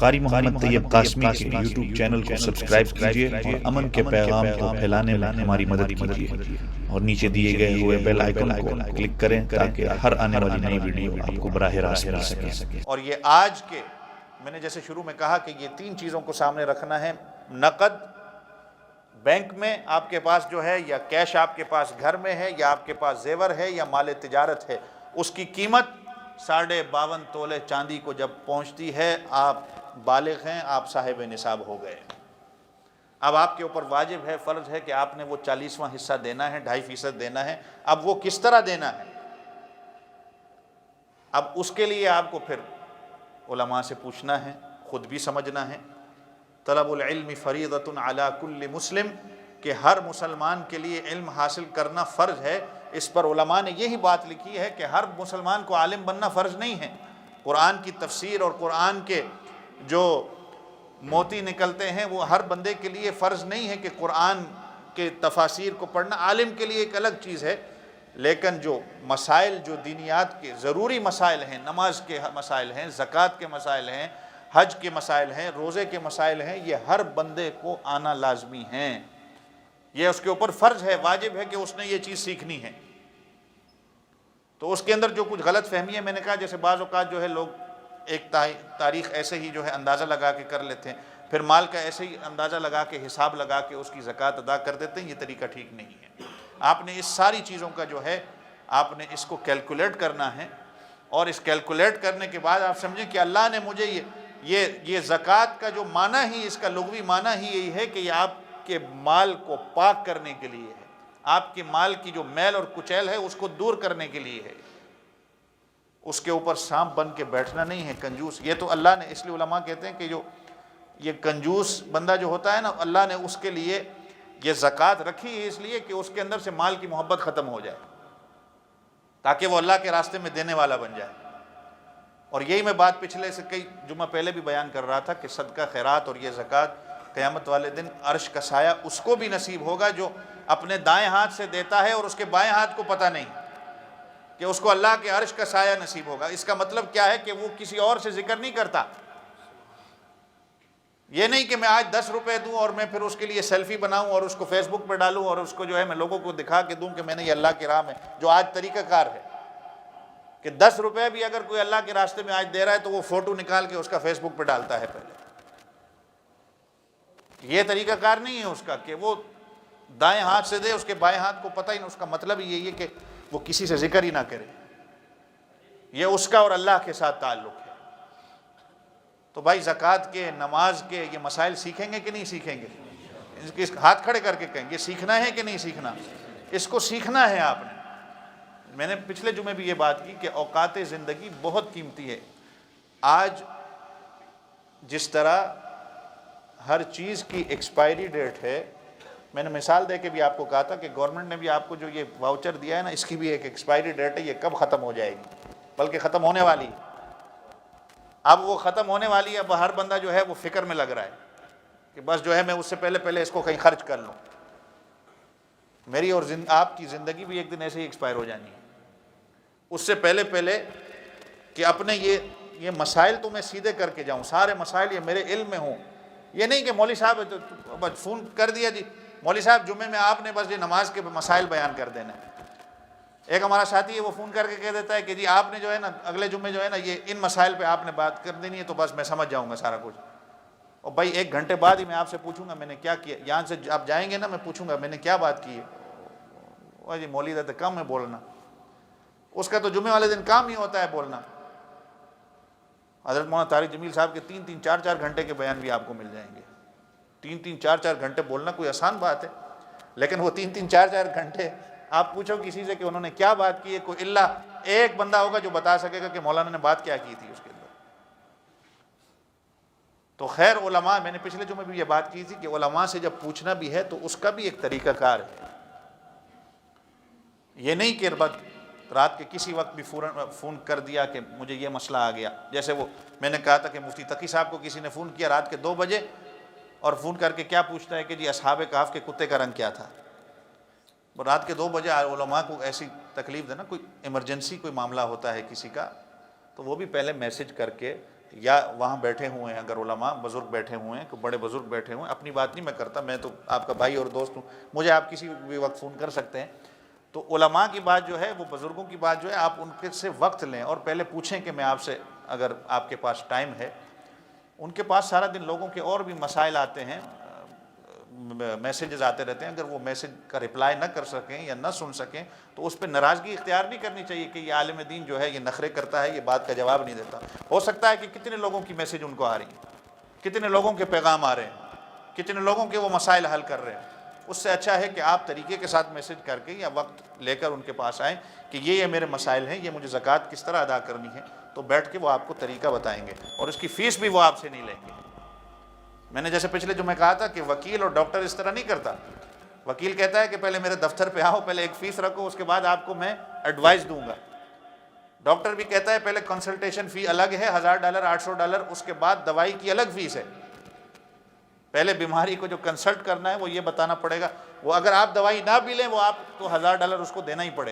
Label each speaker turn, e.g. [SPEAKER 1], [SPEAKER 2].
[SPEAKER 1] قاری محمد طیب قاسمی کے YouTube channel کو سبسکرائب کیجیے اور امن کے پیغام کو پھیلانے میں ہماری مدد کیجیے اور نیچے دیے گئے ہوئے بیل آئیکن کو کلک کریں تاکہ ہر آنے والی نئی ویڈیو آپ کو براہ راست مل سکے۔
[SPEAKER 2] اور یہ آج کے میں نے جیسے شروع میں کہا کہ یہ تین چیزوں کو سامنے رکھنا ہے، نقد بینک میں آپ کے پاس جو ہے، یا کیش آپ کے پاس گھر میں ہے، یا آپ کے پاس زیور ہے یا مال تجارت ہے، اس کی قیمت 52.5 تولے چاندی کو جب پہنچتی ہے آپ بالغ ہیں، آپ صاحب نصاب ہو گئے۔ اب آپ کے اوپر واجب ہے، فرض ہے کہ آپ نے وہ 40واں حصہ دینا ہے، 2.5% دینا ہے۔ اب وہ کس طرح دینا ہے، اب اس کے لیے آپ کو پھر علماء سے پوچھنا ہے، خود بھی سمجھنا ہے۔ طلب العلم فریضۃ علی کل مسلم، کہ ہر مسلمان کے لیے علم حاصل کرنا فرض ہے۔ اس پر علماء نے یہی بات لکھی ہے کہ ہر مسلمان کو عالم بننا فرض نہیں ہے۔ قرآن کی تفسیر اور قرآن کے جو موتی نکلتے ہیں وہ ہر بندے کے لیے فرض نہیں ہے کہ قرآن کے تفاسیر کو پڑھنا، عالم کے لیے ایک الگ چیز ہے۔ لیکن جو مسائل، جو دینیات کے ضروری مسائل ہیں، نماز کے مسائل ہیں، زکوٰۃ کے مسائل ہیں، حج کے مسائل ہیں، روزے کے مسائل ہیں، یہ ہر بندے کو آنا لازمی ہیں۔ یہ اس کے اوپر فرض ہے، واجب ہے کہ اس نے یہ چیز سیکھنی ہے۔ تو اس کے اندر جو کچھ غلط فہمی ہے، میں نے کہا جیسے بعض اوقات جو ہے لوگ ایک تاریخ ایسے ہی جو ہے اندازہ لگا کے کر لیتے ہیں، پھر مال کا ایسے ہی اندازہ لگا کے حساب لگا کے اس کی زکوٰۃ ادا کر دیتے ہیں، یہ طریقہ ٹھیک نہیں ہے۔ آپ نے اس ساری چیزوں کا جو ہے آپ نے اس کو کیلکولیٹ کرنا ہے، اور اس کیلکولیٹ کرنے کے بعد آپ سمجھیں کہ اللہ نے مجھے یہ زکوٰۃ کا جو معنی ہی، اس کا لغوی معنی ہی یہی ہے کہ یہ آپ کے مال کو پاک کرنے کے لیے ہے، آپ کے مال کی جو میل اور کچیل ہے اس کو دور کرنے کے لیے ہے۔ اس کے اوپر سانپ بن کے بیٹھنا نہیں ہے، کنجوس۔ یہ تو اللہ نے، اس لیے علماء کہتے ہیں کہ جو یہ کنجوس بندہ جو ہوتا ہے نا، اللہ نے اس کے لیے یہ زکوٰۃ رکھی ہے اس لیے کہ اس کے اندر سے مال کی محبت ختم ہو جائے، تاکہ وہ اللہ کے راستے میں دینے والا بن جائے۔ اور یہی میں بات پچھلے سے کئی جمعہ پہلے بھی بیان کر رہا تھا کہ صدقہ خیرات اور یہ زکوٰۃ قیامت والے دن عرش کا سایہ اس کو بھی نصیب ہوگا جو اپنے دائیں ہاتھ سے دیتا ہے اور اس کے بائیں ہاتھ کو پتہ نہیں کہ اس کو اللہ کے عرش کا سایہ نصیب ہوگا۔ اس کا مطلب کیا ہے کہ وہ کسی اور سے ذکر نہیں کرتا۔ یہ نہیں کہ میں آج 10 روپے دوں اور میں پھر اس کے لیے سیلفی بناؤں اور اس کو فیس بک پہ ڈالوں اور اس کو جو ہے میں لوگوں کو دکھا کے دوں کہ میں نے یہ اللہ کی راہ میں، جو آج طریقہ کار ہے کہ 10 روپے بھی اگر کوئی اللہ کے راستے میں آج دے رہا ہے تو وہ فوٹو نکال کے اس کا فیس بک پہ ڈالتا ہے پہلے۔ یہ طریقہ کار نہیں ہے اس کا کہ وہ دائیں ہاتھ سے دے، اس کے بائیں ہاتھ کو پتہ ہی نہیں۔ اس کا مطلب یہی ہے کہ وہ کسی سے ذکر ہی نہ کرے، یہ اس کا اور اللہ کے ساتھ تعلق ہے۔ تو بھائی زکوٰۃ کے، نماز کے یہ مسائل سیکھیں گے کہ نہیں سیکھیں گے؟ اس ہاتھ کھڑے کر کے کہیں یہ سیکھنا ہے کہ نہیں سیکھنا؟ اس کو سیکھنا ہے آپ نے۔ میں نے پچھلے جمعے بھی یہ بات کی کہ اوقات زندگی بہت قیمتی ہے۔ آج جس طرح ہر چیز کی ایکسپائری ڈیٹ ہے، میں نے مثال دے کے بھی آپ کو کہا تھا کہ گورنمنٹ نے بھی آپ کو جو یہ واؤچر دیا ہے نا، اس کی بھی ایک ایکسپائری ڈیٹ ہے، یہ کب ختم ہو جائے گی، بلکہ ختم ہونے والی ہے۔ اب وہ ختم ہونے والی ہے، اب ہر بندہ جو ہے وہ فکر میں لگ رہا ہے کہ بس جو ہے میں اس سے پہلے اس کو کہیں خرچ کر لوں۔ میری اور آپ کی زندگی بھی ایک دن ایسے ہی ایکسپائر ہو جانی ہے۔ اس سے پہلے کہ اپنے یہ مسائل تو میں سیدھے کر کے جاؤں، سارے مسائل یہ میرے علم میں ہوں۔ یہ نہیں کہ مولوی صاحب بس فون کر دیا جی مولوی صاحب جمعے میں آپ نے بس یہ نماز کے مسائل بیان کر دینا ہے۔ ایک ہمارا ساتھی ہے وہ فون کر کے کہہ دیتا ہے کہ جی آپ نے جو ہے نا اگلے جمعے جو ہے نا یہ ان مسائل پہ آپ نے بات کر دینی ہے تو بس میں سمجھ جاؤں گا سارا کچھ۔ اور بھائی 1 گھنٹے بعد ہی میں آپ سے پوچھوں گا میں نے کیا کیا، یہاں سے آپ جائیں گے نا میں پوچھوں گا میں نے کیا بات کی ہے۔ وہ جی مولوی تو کم ہے بولنا، اس کا تو جمعے والے دن کام ہی ہوتا ہے بولنا۔ حضرت مولانا طارق جمیل صاحب کے 3-3 4-4 گھنٹے کے بیان بھی آپ کو مل جائیں گے۔ 3-3 4-4 گھنٹے بولنا کوئی آسان بات ہے، لیکن وہ 3-3 4-4 گھنٹے آپ پوچھو کسی سے کہ انہوں نے کیا بات کی ہے، کوئی اللہ ایک بندہ ہوگا جو بتا سکے گا کہ مولانا نے بات کیا کی تھی اس کے اندر۔ تو خیر علماء، میں نے پچھلے جمعے بھی یہ بات کی تھی کہ علماء سے جب پوچھنا بھی ہے تو اس کا بھی ایک طریقہ کار ہے۔ یہ نہیں کہ رات کے کسی وقت بھی فون کر دیا کہ مجھے یہ مسئلہ آ گیا۔ جیسے وہ میں نے کہا تھا کہ مفتی تقی صاحب کو کسی نے فون کیا رات کے 2 بجے اور فون کر کے کیا پوچھتا ہے کہ جی اصحاب کہف کے کتے کا رنگ کیا تھا۔ رات کے 2 بجے علماء کو ایسی تکلیف دینا، کوئی ایمرجنسی کوئی معاملہ ہوتا ہے کسی کا تو وہ بھی پہلے میسج کر کے یا وہاں بیٹھے ہوئے ہیں اگر علماء بزرگ بیٹھے ہوئے ہیں، بڑے بزرگ بیٹھے ہوئے ہیں، اپنی بات نہیں میں کرتا، میں تو آپ کا بھائی اور دوست ہوں، مجھے آپ کسی بھی وقت فون کر سکتے ہیں، تو علماء کی بات جو ہے وہ بزرگوں کی بات جو ہے آپ ان کے سے وقت لیں اور پہلے پوچھیں کہ میں آپ سے، اگر آپ کے پاس ٹائم ہے، ان کے پاس سارا دن لوگوں کے اور بھی مسائل آتے ہیں، میسیجز آتے رہتے ہیں، اگر وہ میسیج کا رپلائی نہ کر سکیں یا نہ سن سکیں تو اس پہ ناراضگی اختیار نہیں کرنی چاہیے کہ یہ عالم دین جو ہے یہ نخرے کرتا ہے، یہ بات کا جواب نہیں دیتا۔ ہو سکتا ہے کہ کتنے لوگوں کی میسیج ان کو آ رہی ہیں، کتنے لوگوں کے پیغام آ رہے ہیں، کتنے لوگوں کے وہ مسائل حل کر رہے ہیں، اس سے اچھا ہے کہ آپ طریقے کے ساتھ میسیج کر کے یا وقت لے کر ان کے پاس آئیں کہ یہ میرے مسائل ہیں، یہ مجھے زکوٰۃ کس طرح ادا کرنی ہے، تو بیٹھ کے وہ آپ کو طریقہ بتائیں گے اور اس کی فیس بھی وہ آپ سے نہیں لیں گے۔ میں نے جیسے پچھلے جو میں کہا تھا کہ وکیل اور ڈاکٹر اس طرح نہیں کرتا، وکیل کہتا ہے کہ پہلے میرے دفتر پہ آؤ، پہلے ایک فیس رکھو، اس کے بعد آپ کو میں ایڈوائز دوں گا۔ ڈاکٹر بھی کہتا ہے پہلے کنسلٹیشن فی الگ ہے $1000 $800، اس کے بعد دوائی کی الگ فیس ہے، پہلے بیماری کو جو کنسلٹ کرنا ہے وہ یہ بتانا پڑے گا، وہ اگر آپ دوائی نہ بھی لیں وہ آپ کو $1000 اس کو دینا ہی پڑے گا۔